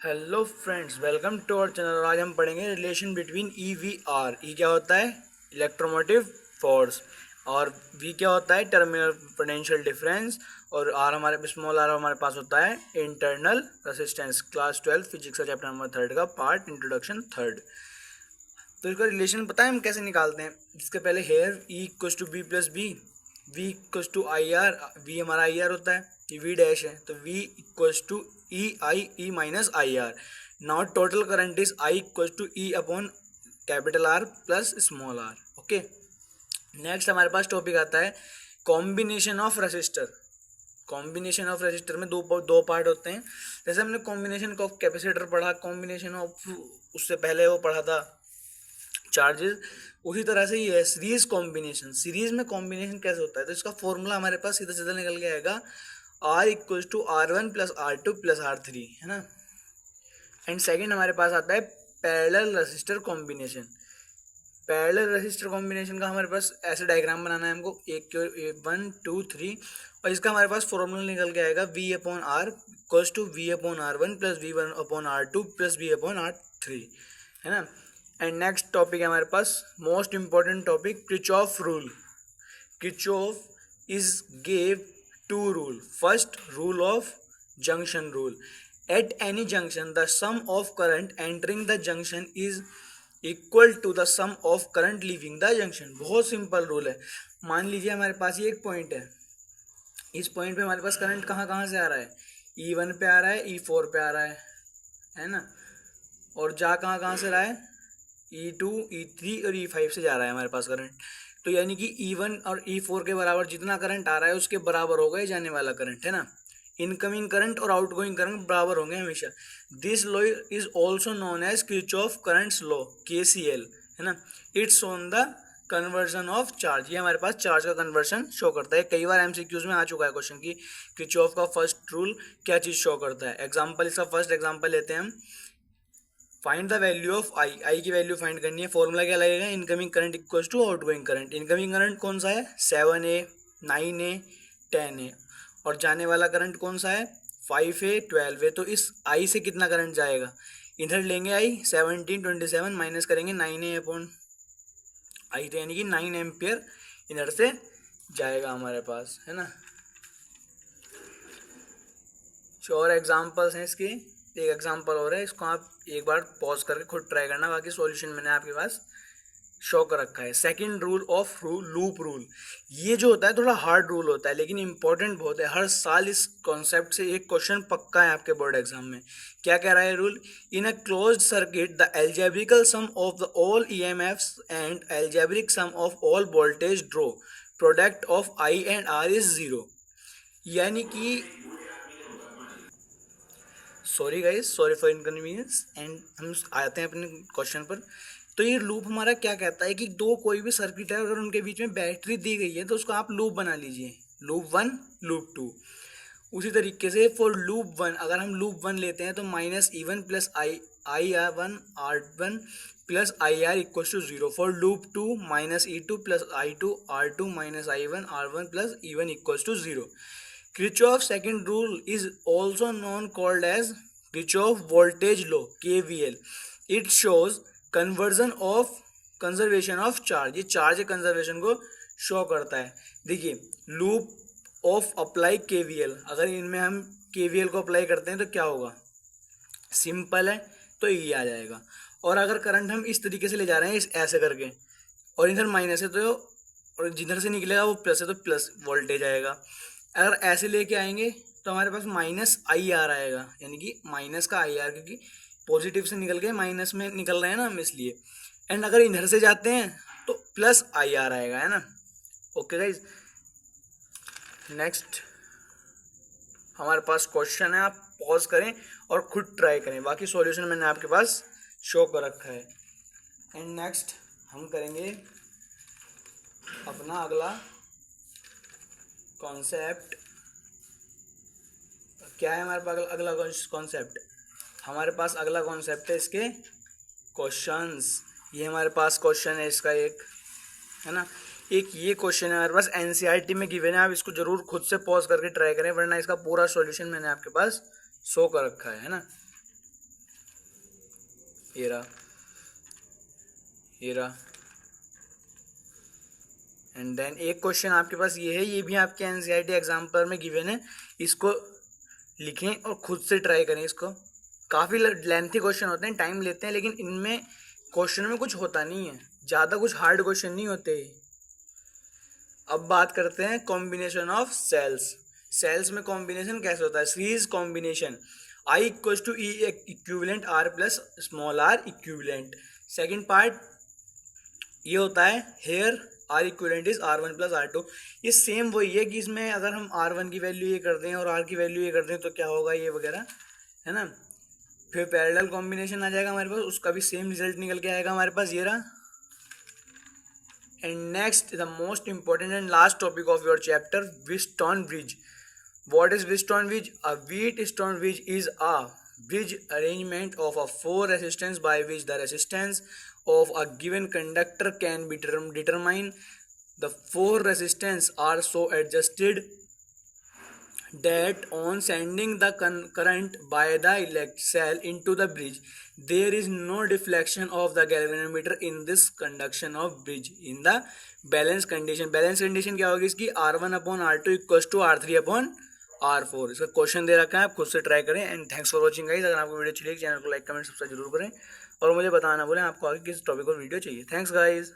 Hello friends, welcome to our channel. आज हम पढ़ेंगे relation between E V R. E क्या होता है? Electromotive force. और वी क्या होता है? Terminal potential difference. और आर हमारे स्मॉल आर हमारे पास होता है इंटरनल रेसिस्टेंस। क्लास 12 फिजिक्स का चैप्टर नंबर 3 का पार्ट इंट्रोडक्शन 3। तो इसका रिलेशन पता है हम कैसे निकालते हैं? इसके पहले here E equals to B plus B, V equals to I R. V हमारा आई आर होता है, ये वी डैश है, तो V equals to E minus I R. Now total current is I equals to E upon capital R plus small R. Okay, next हमारे पास topic आता है combination of resistor. Combination of resistor में दो part होते हैं। जैसे हमने कॉम्बिनेशन ऑफ कैपेसिटर पढ़ा, कॉम्बिनेशन ऑफ उससे पहले वो पढ़ा था चार्जेस, उसी तरह से ये है सीरीज कॉम्बिनेशन। सीरीज में कॉम्बिनेशन कैसे होता है? तो इसका फॉर्मूला हमारे पास सीधा सीधा निकल के आएगा, R equal to R one plus R two plus R three, है ना। एंड सेकेंड हमारे पास आता है parallel resistor combination. Parallel resistor combination का हमारे पास ऐसे डायग्राम बनाना है हमको, एक 1 2 3, और इसका हमारे पास फॉर्मूला निकल के आएगा V upon R equals to V upon R one plus V one upon R two plus V upon R three, है ना। एंड नेक्स्ट टॉपिक है हमारे पास most important topic, Kirchhoff rule. Kirchhoff is gave two rule. First rule of junction rule. At any junction the sum of current entering the junction is equal to the sum of current leaving the junction. बहुत simple rule है। मान लीजिए हमारे पास ये एक point है, इस point पे हमारे पास करंट कहाँ कहाँ से आ रहा है? E1 पे आ रहा है, E4 पे आ रहा है ना। और जा कहाँ कहाँ से रहा है? E2 E3 और E5 से जा रहा है हमारे पास करंट। तो यानी कि E1 और E4 के बराबर जितना करंट आ रहा है उसके बराबर होगा ये जाने वाला करंट, है ना। इनकमिंग करंट और आउटगोइंग करंट बराबर होंगे हमेशा। This law is also known as Kirchhoff currents law, KCL, है ना। It's on the conversion of charge. ये हमारे पास चार्ज का कन्वर्जन शो करता है। कई बार MCQs में आ चुका है क्वेश्चन की किरचॉफ का फर्स्ट रूल क्या चीज शो करता है। एग्जाम्पल, इसका फर्स्ट एग्जाम्पल लेते हैं हम। Find the value of I. I की वैल्यू फाइंड करनी है। फॉर्मूला क्या लगेगा? Incoming current equals to outgoing current. Incoming current कौन सा है? 7A 9A 10A। और जाने वाला करंट कौन सा है? 5A 12A। तो इस आई से कितना करंट जाएगा? इधर लेंगे आई 17 27 माइनस करेंगे 9A अपॉन आई, तो यानी कि 9 एम्पियर इधर से जाएगा हमारे पास, है ना। और एग्जाम्पल्स हैं इसके। एक एग्जाम्पल और है, इसको आप एक बार पॉज करके खुद ट्राई करना, बाकी सॉल्यूशन मैंने आपके पास शो कर रखा है। Second rule of loop rule. ये जो होता है थोड़ा हार्ड रूल होता है लेकिन इंपॉर्टेंट बहुत है। हर साल इस कॉन्सेप्ट से एक क्वेश्चन पक्का है आपके बोर्ड एग्जाम में। क्या कह रहा है rule? In a closed circuit the algebraical sum of the all EMFs and algebraic sum of all voltage drop product of I and R is zero. यानी कि sorry guys, sorry for inconvenience. And हम आते हैं अपने question पर। तो ये loop हमारा क्या कहता है कि दो कोई भी सर्किट है, अगर उनके बीच में बैटरी दी गई है तो उसको आप लूप बना लीजिए, लूप वन लूप टू। उसी तरीके से फॉर लूप वन, अगर हम लूप वन लेते हैं तो minus E1 plus I R one R one plus I R equal to zero. For loop two minus E2 plus I2 R2 minus I1 R1 plus E1 equal to zero. Kirchhoff's second rule is also known called as Kirchhoff voltage law, KVL. It shows conversion of conservation of charge. ये charge conservation को show करता है। देखिए, loop of apply KVL, अगर इनमें हम KVL को apply करते हैं तो क्या होगा? सिंपल है, तो ये आ जाएगा। और अगर करंट हम इस तरीके से ले जा रहे हैं, इस ऐसे करके, और इधर माइनस है तो, और जिधर से निकलेगा वो प्लस है तो प्लस वोल्टेज आएगा। अगर ऐसे लेके आएंगे तो हमारे पास माइनस आई आर आएगा, यानी कि माइनस का आई आर, क्योंकि पॉजिटिव से निकल के माइनस में निकल रहे हैं ना हम, इसलिए। एंड अगर इधर से जाते हैं तो प्लस आई आर आएगा, है ना। ओके गाइज, नेक्स्ट हमारे पास क्वेश्चन है, आप पॉज करें और खुद ट्राई करें, बाकी सॉल्यूशन मैंने आपके पास शो कर रखा है। एंड नेक्स्ट हम करेंगे अपना अगला कॉन्सेप्ट। क्या है हमारे पास अगला कॉन्सेप्ट? हमारे पास अगला कॉन्सेप्ट है इसके क्वेश्चंस। ये हमारे पास क्वेश्चन है इसका एक, है ना। एक ये क्वेश्चन है हमारे पास, NCERT में गिवन है। आप इसको जरूर खुद से पॉज करके ट्राई करें, वरना इसका पूरा सॉल्यूशन मैंने आपके पास शो कर रखा है ना। ये रहा, ये रहा। एंड देन एक क्वेश्चन आपके पास ये है, ये भी आपके एनसीईआरटी एग्जाम्पल में गिवन है, इसको लिखें और खुद से ट्राई करें इसको। काफ़ी लेंथी क्वेश्चन होते हैं, टाइम लेते हैं, लेकिन इनमें क्वेश्चन में कुछ होता नहीं है, ज़्यादा कुछ हार्ड क्वेश्चन नहीं होते। अब बात करते हैं कॉम्बिनेशन ऑफ सेल्स। सेल्स में कॉम्बिनेशन कैसे होता है? Series combination I equals to E equivalent R plus small R equivalent. Second part ये होता है here R equivalent is R one plus R two. ये सेम वही है कि इसमें अगर हम आर वन की वैल्यू ये कर दें और आर की वैल्यू ये कर दें तो क्या होगा, ये वगैरह है ना। फिर पैरेलल कॉम्बिनेशन आ जाएगा हमारे पास, उसका भी सेम रिजल्ट निकल के आएगा हमारे पास, ये रहा। And next, the most important and last topic of your chapter, Wheatstone bridge. What is Wheatstone bridge? A Wheatstone bridge is a bridge arrangement of a four resistance by which the resistance of a given conductor can be determined. The four resistance are so adjusted that on sending the current by the electric cell into the bridge, there is no deflection of the galvanometer in this conduction of bridge in the balance condition. balance condition क्या होगी इसकी? R1 upon R2 equals to R3 upon R4। इसका question दे रखा है, आप खुद से try करें। And thanks for watching guys. अगर आपको वीडियो अच्छी लगी चैनल को लाइक कमेंट सब्सक्राइब जरूर करें और मुझे बताना भूलें आपको आगे किस टॉपिक पर वीडियो चाहिए। Thanks guys.